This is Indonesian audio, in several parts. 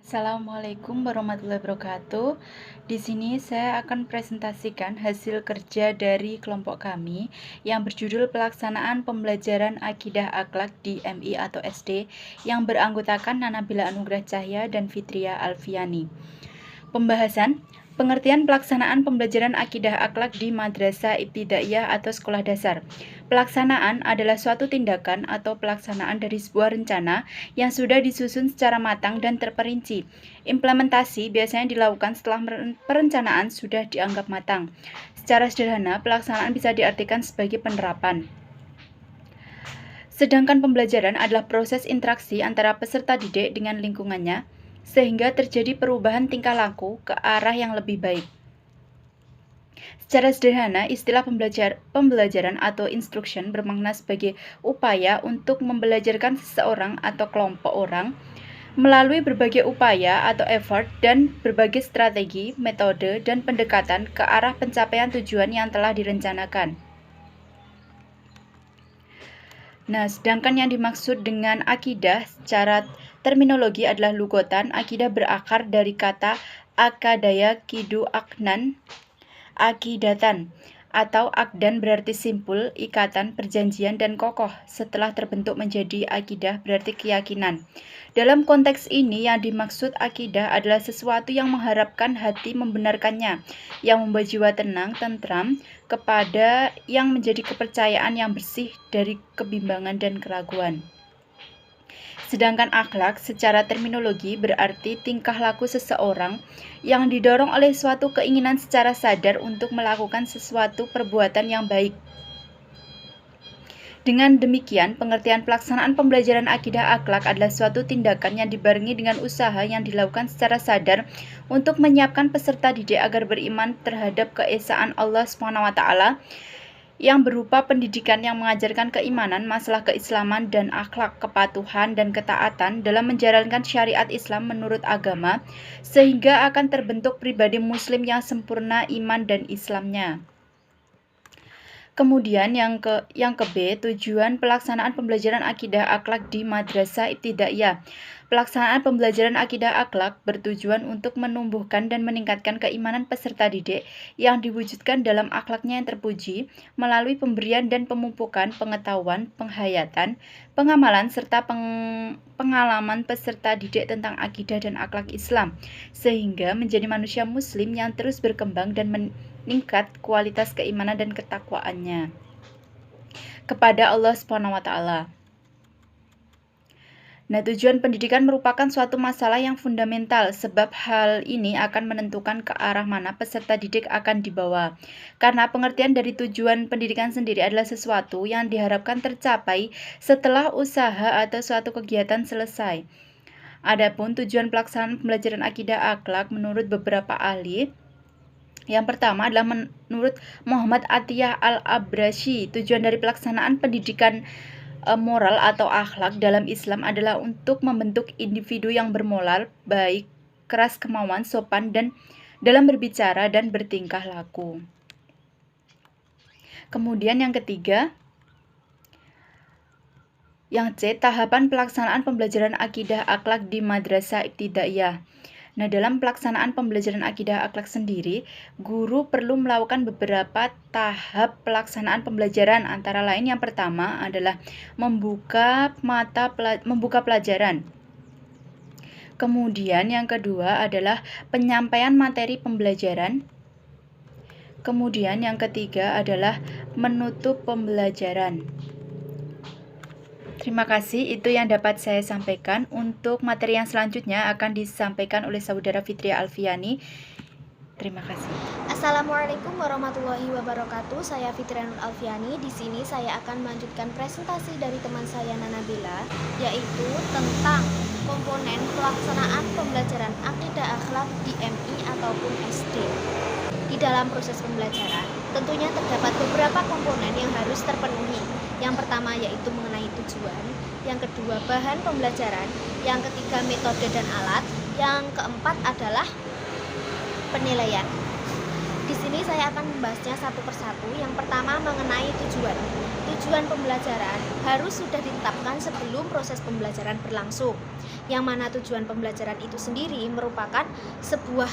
Assalamualaikum warahmatullahi wabarakatuh. Di sini saya akan presentasikan hasil kerja dari kelompok kami yang berjudul Pelaksanaan Pembelajaran Akidah Akhlak di MI atau SD yang beranggotakan Nanabila Anugrah Cahya dan Fitria Alfiani. Pembahasan pengertian pelaksanaan pembelajaran akidah akhlak di madrasah ibtidaiyah atau sekolah dasar. Pelaksanaan adalah suatu tindakan atau pelaksanaan dari sebuah rencana yang sudah disusun secara matang dan terperinci. Implementasi biasanya dilakukan setelah perencanaan sudah dianggap matang. Secara sederhana, pelaksanaan bisa diartikan sebagai penerapan. Sedangkan pembelajaran adalah proses interaksi antara peserta didik dengan lingkungannya, sehingga terjadi perubahan tingkah laku ke arah yang lebih baik. Secara sederhana, istilah pembelajaran atau instruction bermakna sebagai upaya untuk membelajarkan seseorang atau kelompok orang melalui berbagai upaya atau effort dan berbagai strategi, metode, dan pendekatan ke arah pencapaian tujuan yang telah direncanakan. Nah, sedangkan yang dimaksud dengan akidah secara terminologi adalah lugotan. Akidah berakar dari kata akadaya kidu aknan, akidatan, atau akdan berarti simpul, ikatan, perjanjian, dan kokoh. Setelah terbentuk menjadi akidah berarti keyakinan. Dalam konteks ini yang dimaksud akidah adalah sesuatu yang mengharapkan hati membenarkannya, yang membuat jiwa tenang, tentram, kepada yang menjadi kepercayaan yang bersih dari kebimbangan dan keraguan. Sedangkan akhlak secara terminologi berarti tingkah laku seseorang yang didorong oleh suatu keinginan secara sadar untuk melakukan sesuatu perbuatan yang baik. Dengan demikian, pengertian pelaksanaan pembelajaran akidah akhlak adalah suatu tindakan yang dibarengi dengan usaha yang dilakukan secara sadar untuk menyiapkan peserta didik agar beriman terhadap keesaan Allah SWT yang berupa pendidikan yang mengajarkan keimanan, masalah keislaman dan akhlak, kepatuhan dan ketaatan dalam menjalankan syariat Islam menurut agama, sehingga akan terbentuk pribadi muslim yang sempurna iman dan Islamnya. Kemudian yang ke B, tujuan pelaksanaan pembelajaran akidah akhlak di madrasah ibtidaiyah. Pelaksanaan pembelajaran akidah akhlak bertujuan untuk menumbuhkan dan meningkatkan keimanan peserta didik yang diwujudkan dalam akhlaknya yang terpuji melalui pemberian dan pemupukan pengetahuan, penghayatan, pengamalan serta pengalaman peserta didik tentang akidah dan akhlak Islam, sehingga menjadi manusia muslim yang terus berkembang dan meningkat kualitas keimanan dan ketakwaannya kepada Allah SWT. Nah, tujuan pendidikan merupakan suatu masalah yang fundamental sebab hal ini akan menentukan ke arah mana peserta didik akan dibawa. Karena pengertian dari tujuan pendidikan sendiri adalah sesuatu yang diharapkan tercapai setelah usaha atau suatu kegiatan selesai. Adapun tujuan pelaksanaan pembelajaran akidah akhlak menurut beberapa ahli, yang pertama adalah menurut Muhammad Atiyah Al-Abrashi, tujuan dari pelaksanaan pendidikan moral atau akhlak dalam Islam adalah untuk membentuk individu yang bermoral, baik, keras kemauan, sopan, dan dalam berbicara dan bertingkah laku. Kemudian yang ketiga, yang C, tahapan pelaksanaan pembelajaran akidah akhlak di madrasah ibtidaiyah. Nah, dalam pelaksanaan pembelajaran akidah akhlak sendiri, guru perlu melakukan beberapa tahap pelaksanaan pembelajaran. Antara lain yang pertama adalah membuka pelajaran. Kemudian yang kedua adalah penyampaian materi pembelajaran. Kemudian yang ketiga adalah menutup pembelajaran. Terima kasih, itu yang dapat saya sampaikan. Untuk materi yang selanjutnya akan disampaikan oleh saudara Fitria Alfiani. Terima kasih. Assalamualaikum warahmatullahi wabarakatuh. Saya Fitria Alfiani. Di sini saya akan melanjutkan presentasi dari teman saya Nanabila, yaitu tentang komponen pelaksanaan pembelajaran akidah akhlak di MI ataupun SD. Di dalam proses pembelajaran, tentunya terdapat beberapa komponen yang harus terpenuhi. Yang pertama yaitu mengenai tujuan, yang kedua bahan pembelajaran, yang ketiga metode dan alat, yang keempat adalah penilaian. Di sini saya akan membahasnya satu persatu. Yang pertama mengenai tujuan. tujuan pembelajaran harus sudah ditetapkan sebelum proses pembelajaran berlangsung. Yang mana tujuan pembelajaran itu sendiri merupakan sebuah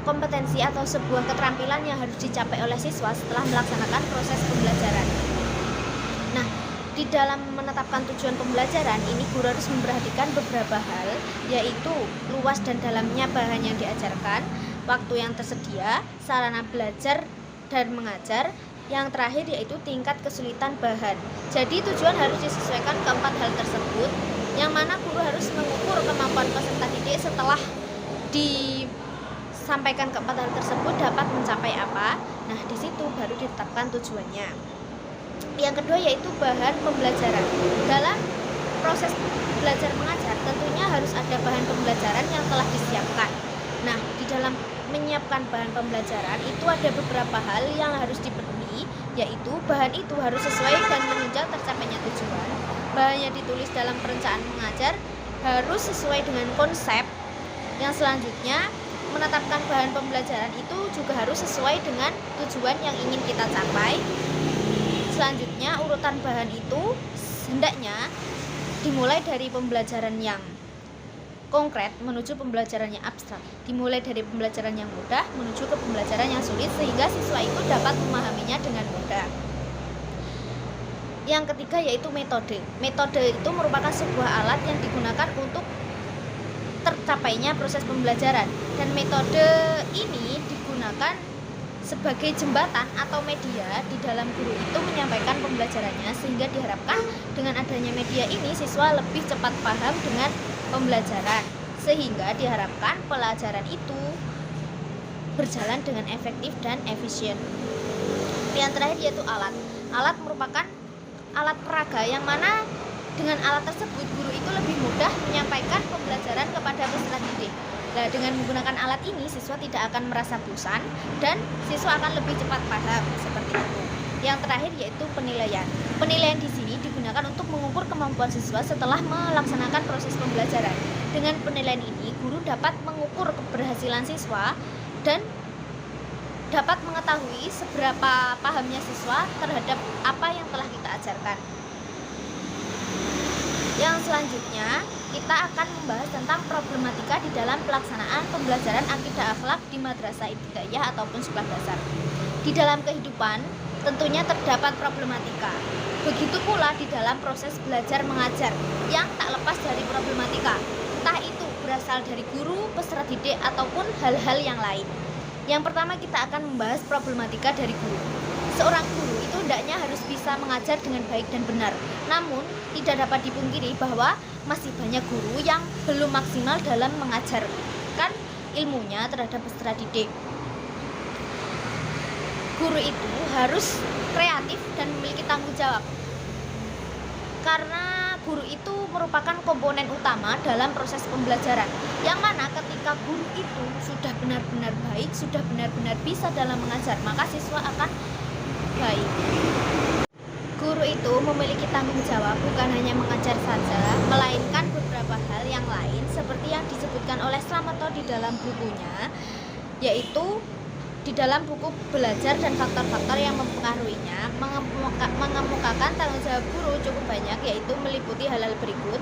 kompetensi atau sebuah keterampilan yang harus dicapai oleh siswa setelah melaksanakan proses pembelajaran. Nah, di dalam menetapkan tujuan pembelajaran ini guru harus memperhatikan beberapa hal, yaitu luas dan dalamnya bahan yang diajarkan, waktu yang tersedia, sarana belajar dan mengajar, yang terakhir yaitu tingkat kesulitan bahan. Jadi tujuan harus disesuaikan keempat hal tersebut, yang mana guru harus mengukur kemampuan peserta didik setelah disampaikan keempat hal tersebut dapat mencapai apa. Nah, di situ baru ditetapkan tujuannya. Yang kedua yaitu bahan pembelajaran. Dalam proses belajar mengajar tentunya harus ada bahan pembelajaran yang telah disiapkan. Nah, di dalam menyiapkan bahan pembelajaran itu ada beberapa hal yang harus dipenuhi, yaitu bahan itu harus sesuai dan menunjang tercapainya tujuan. Bahan yang ditulis dalam perencanaan mengajar harus sesuai dengan konsep. Yang selanjutnya, menetapkan bahan pembelajaran itu juga harus sesuai dengan tujuan yang ingin kita capai. Selanjutnya, urutan bahan itu hendaknya dimulai dari pembelajaran yang konkret menuju pembelajaran yang abstrak, dimulai dari pembelajaran yang mudah menuju ke pembelajaran yang sulit sehingga siswa itu dapat memahaminya dengan mudah. Yang ketiga yaitu metode. Metode itu merupakan sebuah alat yang digunakan untuk tercapainya proses pembelajaran, dan metode ini digunakan sebagai jembatan atau media di dalam guru itu menyampaikan pembelajarannya, sehingga diharapkan dengan adanya media ini siswa lebih cepat paham dengan pembelajaran, sehingga diharapkan pelajaran itu berjalan dengan efektif dan efisien. Yang terakhir yaitu alat. Alat merupakan alat peraga yang mana dengan alat tersebut guru itu lebih mudah menyampaikan pembelajaran kepada peserta didik. Nah, dengan menggunakan alat ini siswa tidak akan merasa bosan dan siswa akan lebih cepat paham seperti itu. Yang terakhir yaitu penilaian. Penilaian di sini digunakan untuk mengukur kemampuan siswa setelah melaksanakan proses pembelajaran. Dengan penilaian ini, guru dapat mengukur keberhasilan siswa dan dapat mengetahui seberapa pahamnya siswa terhadap apa yang telah kita ajarkan. Yang selanjutnya, kita akan membahas tentang problematika di dalam pelaksanaan pembelajaran akidah akhlak di madrasah ibtidaiyah ataupun sekolah dasar. Di dalam kehidupan tentunya terdapat problematika. Begitu pula di dalam proses belajar mengajar yang tak lepas dari problematika, entah itu berasal dari guru, peserta didik, ataupun hal-hal yang lain. Yang pertama kita akan membahas problematika dari guru. Seorang guru itu hendaknya harus bisa mengajar dengan baik dan benar. Namun, tidak dapat dipungkiri bahwa masih banyak guru yang belum maksimal dalam mengajarkan ilmunya terhadap peserta didik. Guru itu harus kreatif dan memiliki tanggung jawab, karena guru itu merupakan komponen utama dalam proses pembelajaran, yang mana ketika guru itu sudah benar-benar baik, sudah benar-benar bisa dalam mengajar, maka siswa akan baik. Guru itu memiliki tanggung jawab bukan hanya mengajar saja, melainkan beberapa hal yang lain seperti yang disebutkan oleh Slameto di dalam bukunya, yaitu di dalam buku belajar dan faktor-faktor yang mempengaruhinya, mengemukakan tanggung jawab guru cukup banyak, yaitu meliputi hal-hal berikut.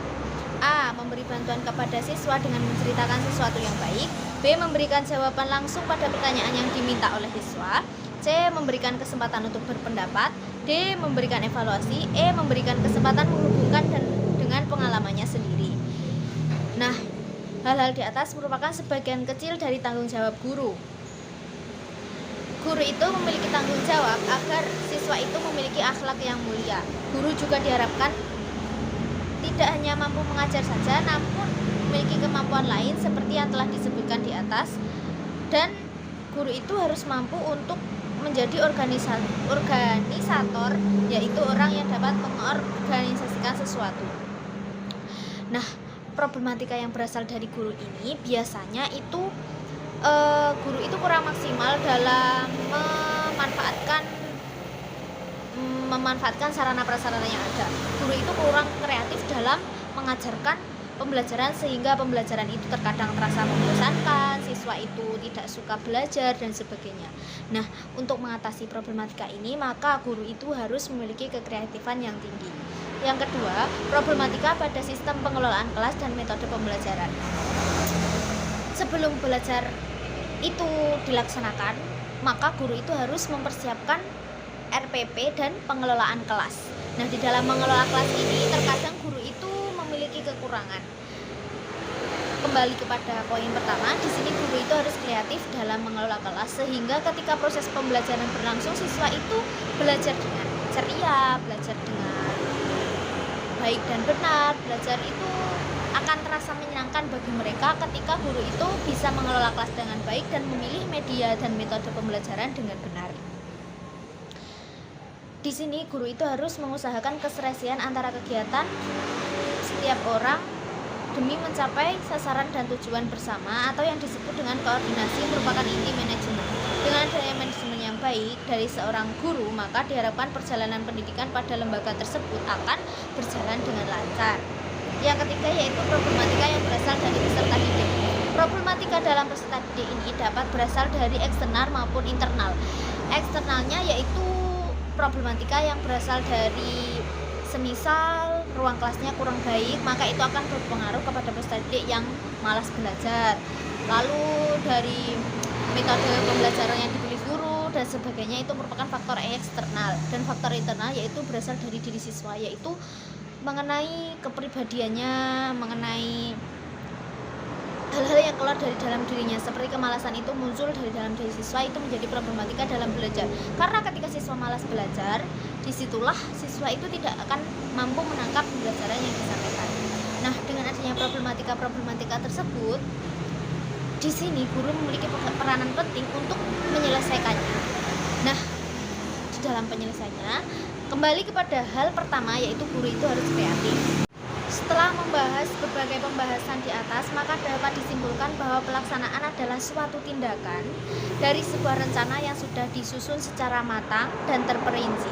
A. Memberi bantuan kepada siswa dengan menceritakan sesuatu yang baik. B. Memberikan jawaban langsung pada pertanyaan yang diminta oleh siswa. C. Memberikan kesempatan untuk berpendapat. D. Memberikan evaluasi. E. Memberikan kesempatan menghubungkan dengan pengalamannya sendiri. Nah, hal-hal di atas merupakan sebagian kecil dari tanggung jawab guru. Guru itu memiliki tanggung jawab agar siswa itu memiliki akhlak yang mulia. Guru juga diharapkan tidak hanya mampu mengajar saja, namun memiliki kemampuan lain seperti yang telah disebutkan di atas. Dan guru itu harus mampu untuk menjadi organisator, yaitu orang yang dapat mengorganisasikan sesuatu. Nah, problematika yang berasal dari guru ini biasanya itu guru itu kurang maksimal dalam memanfaatkan sarana prasarana yang ada. Guru itu kurang kreatif dalam mengajarkan pembelajaran sehingga pembelajaran itu terkadang terasa membosankan, siswa itu tidak suka belajar dan sebagainya. Nah, untuk mengatasi problematika ini maka guru itu harus memiliki kekreatifan yang tinggi. Yang kedua, problematika pada sistem pengelolaan kelas dan metode pembelajaran. Sebelum belajar itu dilaksanakan, maka guru itu harus mempersiapkan RPP dan pengelolaan kelas. Nah, di dalam mengelola kelas ini terkadang guru itu memiliki kekurangan. Kembali kepada poin pertama, di sini guru itu harus kreatif dalam mengelola kelas sehingga ketika proses pembelajaran berlangsung siswa itu belajar dengan ceria, belajar dengan baik dan benar, belajar itu akan terasa menyenangkan bagi mereka ketika guru itu bisa mengelola kelas dengan baik dan memilih media dan metode pembelajaran dengan benar. Di sini guru itu harus mengusahakan keserasian antara kegiatan setiap orang demi mencapai sasaran dan tujuan bersama atau yang disebut dengan koordinasi merupakan inti manajemen. Dengan adanya manajemen yang baik dari seorang guru, maka diharapkan perjalanan pendidikan pada lembaga tersebut akan berjalan dengan lancar. Yang ketiga yaitu problematika yang berasal dari peserta didik. Problematika dalam peserta didik ini dapat berasal dari eksternal maupun internal. Eksternalnya yaitu problematika yang berasal dari semisal ruang kelasnya kurang baik, maka itu akan berpengaruh kepada peserta didik yang malas belajar. Lalu dari metode pembelajaran yang dipilih guru dan sebagainya itu merupakan faktor eksternal. Dan faktor internal yaitu berasal dari diri siswa, yaitu mengenai kepribadiannya, mengenai hal-hal yang keluar dari dalam dirinya, seperti kemalasan itu muncul dari dalam diri siswa, itu menjadi problematika dalam belajar. Karena ketika siswa malas belajar, disitulah siswa itu tidak akan mampu menangkap pembelajaran yang disampaikan. Nah, dengan adanya problematika tersebut, di sini guru memiliki peranan penting untuk menyelesaikannya. Nah, di dalam penyelesaiannya, kembali kepada hal pertama yaitu guru itu harus kreatif. Setelah membahas berbagai pembahasan di atas, maka dapat disimpulkan bahwa pelaksanaan adalah suatu tindakan dari sebuah rencana yang sudah disusun secara matang dan terperinci.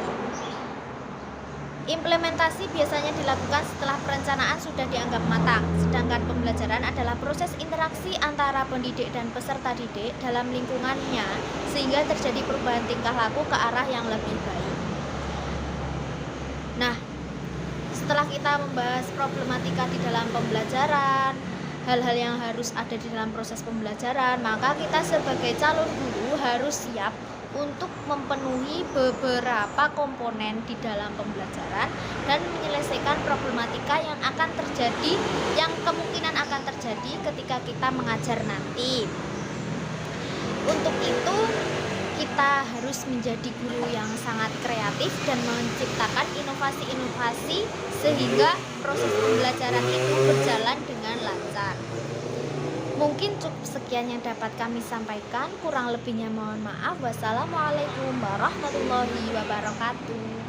Implementasi biasanya dilakukan setelah perencanaan sudah dianggap matang, sedangkan pembelajaran adalah proses interaksi antara pendidik dan peserta didik dalam lingkungannya, sehingga terjadi perubahan tingkah laku ke arah yang lebih baik. Nah, setelah kita membahas problematika di dalam pembelajaran, hal-hal yang harus ada di dalam proses pembelajaran, maka kita sebagai calon guru harus siap untuk memenuhi beberapa komponen di dalam pembelajaran dan menyelesaikan problematika yang akan terjadi, yang kemungkinan akan terjadi ketika kita mengajar nanti. Untuk itu kita harus menjadi guru yang sangat kreatif dan menciptakan inovasi-inovasi sehingga proses pembelajaran itu berjalan dengan lancar. Mungkin cukup sekian yang dapat kami sampaikan, kurang lebihnya mohon maaf. Wassalamualaikum warahmatullahi wabarakatuh.